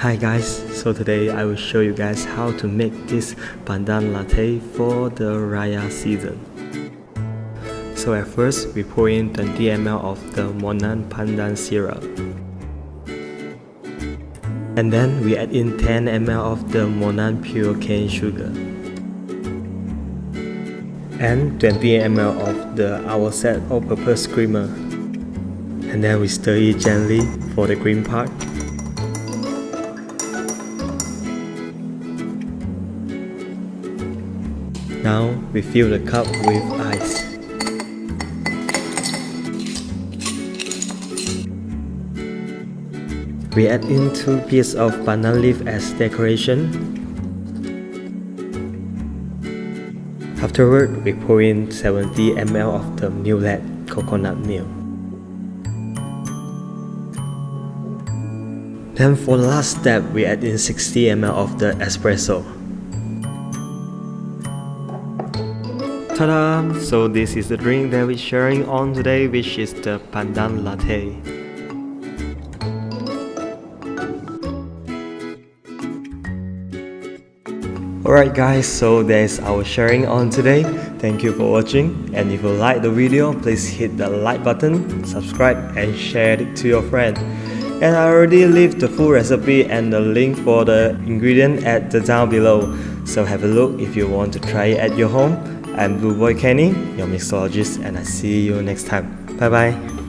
Hi guys, so today I will show you guys how to make this Pandan Latte for the Raya season. So at first, we pour in 20 ml of the Monin Pandan Syrup. And then we add in 10 ml of the Monin pure cane sugar. And 20 ml of the Avoset All-purpose Creamer. And then we stir it gently for the green part. Now we fill the cup with ice. We add in 2 pieces of Pandan Leaf as decoration. Afterward, we pour in 70 ml of the Milklab coconut milk. Then for the last step, we add in 60 ml of the Espresso. Ta-da! So this is the drink that we're sharing on today, which is the Pandan Latte. Alright guys, so that's our sharing on today. Thank you for watching, and if you like the video, please hit the like button, subscribe and share it to your friend. And I already leave the full recipe and the link for the ingredient at the down below, so have a look if you want to try it at your home. I'm Blue Boy Kenny, your mixologist, and I see you next time. Bye bye.